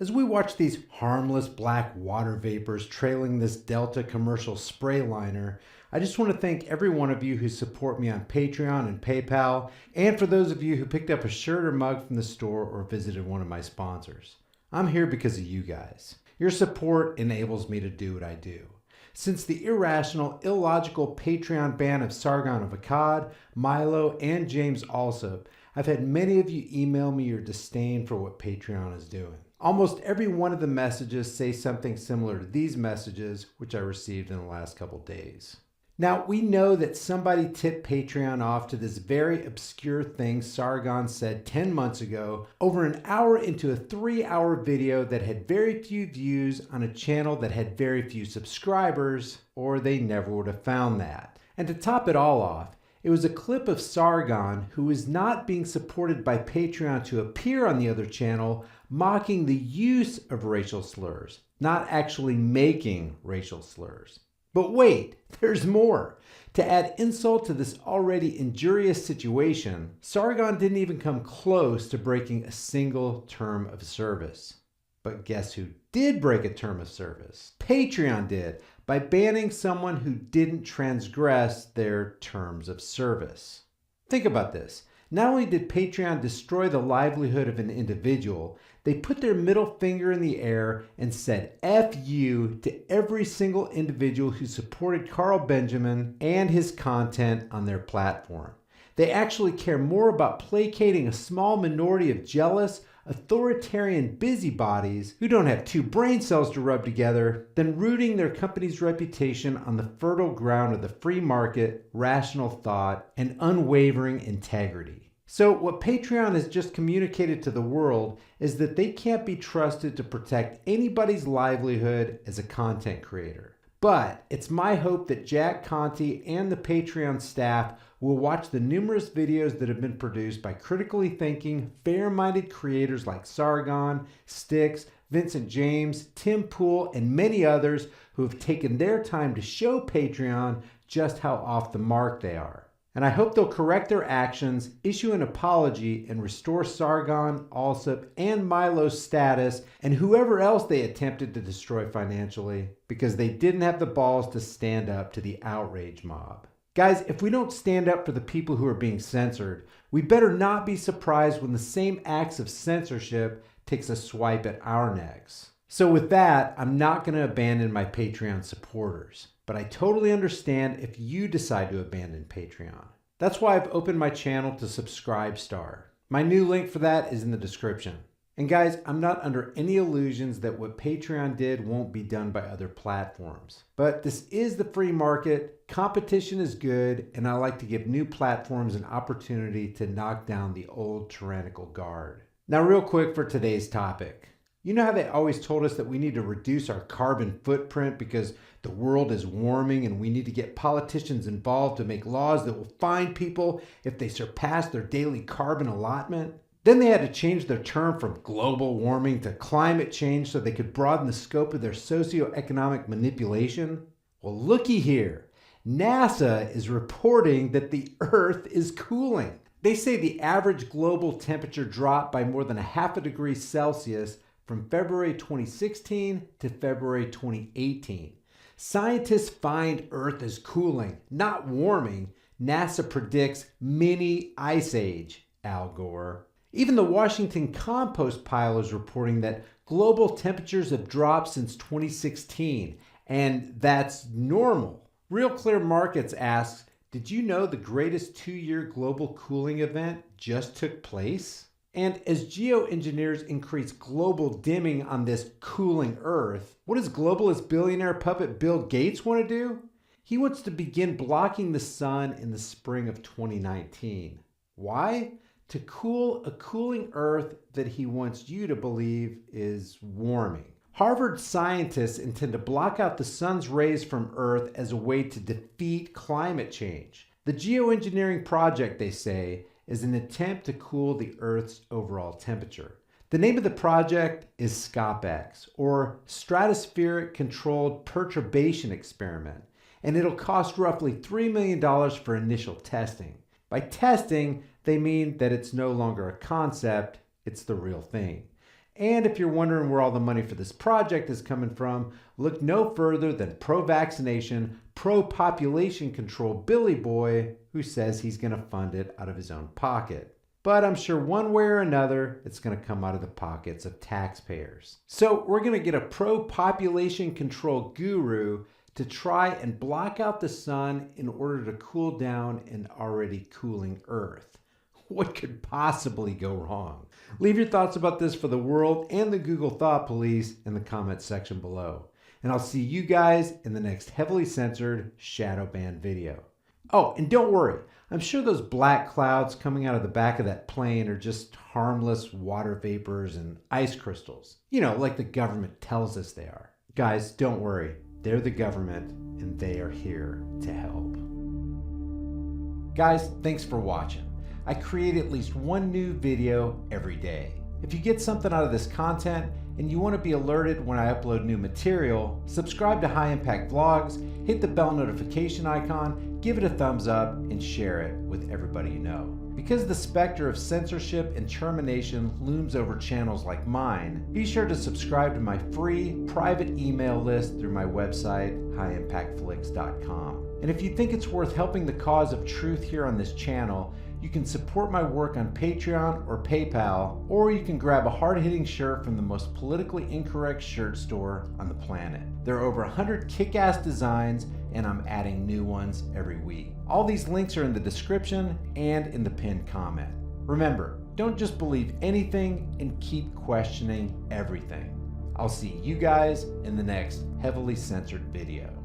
As we watch these harmless black water vapors trailing this Delta commercial spray liner, I just want to thank every one of you who support me on Patreon and PayPal, and for those of you who picked up a shirt or mug from the store or visited one of my sponsors. I'm here because of you guys. Your support enables me to do what I do. Since the irrational, illogical Patreon ban of Sargon of Akkad, Milo, and James Alsop, I've had many of you email me your disdain for what Patreon is doing. Almost every one of the messages say something similar to these messages, which I received in the last couple days. Now, we know that somebody tipped Patreon off to this very obscure thing Sargon said 10 months ago, over an hour into a 3-hour video that had very few views on a channel that had very few subscribers, or they never would have found that. And to top it all off, it was a clip of Sargon, who is not being supported by Patreon to appear on the other channel, mocking the use of racial slurs, not actually making racial slurs. But wait, there's more. To add insult to this already injurious situation, Sargon didn't even come close to breaking a single term of service. But guess who did break a term of service? Patreon did, by banning someone who didn't transgress their terms of service. Think about this. Not only did Patreon destroy the livelihood of an individual, they put their middle finger in the air and said F you to every single individual who supported Carl Benjamin and his content on their platform. They actually care more about placating a small minority of jealous, authoritarian busybodies who don't have 2 brain cells to rub together than rooting their company's reputation on the fertile ground of the free market, rational thought, and unwavering integrity. So what Patreon has just communicated to the world is that they can't be trusted to protect anybody's livelihood as a content creator. But it's my hope that Jack Conte and the Patreon staff will watch the numerous videos that have been produced by critically thinking, fair-minded creators like Sargon, Styx, Vincent James, Tim Pool, and many others who have taken their time to show Patreon just how off the mark they are. And I hope they'll correct their actions, issue an apology, and restore Sargon, Alsop, and Milo's status, and whoever else they attempted to destroy financially, because they didn't have the balls to stand up to the outrage mob. Guys, if we don't stand up for the people who are being censored, we better not be surprised when the same acts of censorship takes a swipe at our necks. So with that, I'm not going to abandon my Patreon supporters, but I totally understand if you decide to abandon Patreon. That's why I've opened my channel to Subscribestar. My new link for that is in the description. And guys, I'm not under any illusions that what Patreon did won't be done by other platforms. But this is the free market, competition is good, and I like to give new platforms an opportunity to knock down the old tyrannical guard. Now real quick for today's topic. You know how they always told us that we need to reduce our carbon footprint because the world is warming and we need to get politicians involved to make laws that will fine people if they surpass their daily carbon allotment? Then they had to change their term from global warming to climate change so they could broaden the scope of their socioeconomic manipulation. Well, looky here. NASA is reporting that the Earth is cooling. They say the average global temperature dropped by more than 0.5 degrees Celsius from February 2016 to February 2018. Scientists find Earth is cooling, not warming. NASA predicts mini ice age, Al Gore. Even the Washington Compost Pile is reporting that global temperatures have dropped since 2016, and that's normal. Real Clear Markets asks, did you know the greatest 2-year global cooling event just took place? And as Geo Engineers increase global dimming on this cooling Earth, what does globalist billionaire puppet Bill Gates want to do? He wants to begin blocking the sun in the spring of 2019. Why? To cool a cooling Earth that he wants you to believe is warming. Harvard scientists intend to block out the sun's rays from Earth as a way to defeat climate change. The geoengineering project, they say, is an attempt to cool the Earth's overall temperature. The name of the project is SCOPEX, or Stratospheric Controlled Perturbation Experiment, and it'll cost roughly $3 million for initial testing. By testing, they mean that it's no longer a concept, it's the real thing. And if you're wondering where all the money for this project is coming from, look no further than pro-vaccination, pro-population control Billy Boy, who says he's going to fund it out of his own pocket. But I'm sure one way or another, it's going to come out of the pockets of taxpayers. So we're going to get a pro-population control guru to try and block out the sun in order to cool down an already cooling Earth. What could possibly go wrong? Leave your thoughts about this for the world and the Google Thought Police in the comment section below. And I'll see you guys in the next heavily censored shadow ban video. Oh, and don't worry, I'm sure those black clouds coming out of the back of that plane are just harmless water vapors and ice crystals. You know, like the government tells us they are. Guys, don't worry, they're the government and they are here to help. Guys, thanks for watching. I create at least one new video every day. If you get something out of this content and you want to be alerted when I upload new material, subscribe to High Impact Vlogs, hit the bell notification icon, give it a thumbs up, and share it with everybody you know. Because the specter of censorship and termination looms over channels like mine, be sure to subscribe to my free private email list through my website, highimpactflix.com. And if you think it's worth helping the cause of truth here on this channel, you can support my work on Patreon or PayPal, or you can grab a hard-hitting shirt from the most politically incorrect shirt store on the planet. There are over 100 kick-ass designs, and I'm adding new ones every week. All these links are in the description and in the pinned comment. Remember, don't just believe anything and keep questioning everything. I'll see you guys in the next heavily censored video.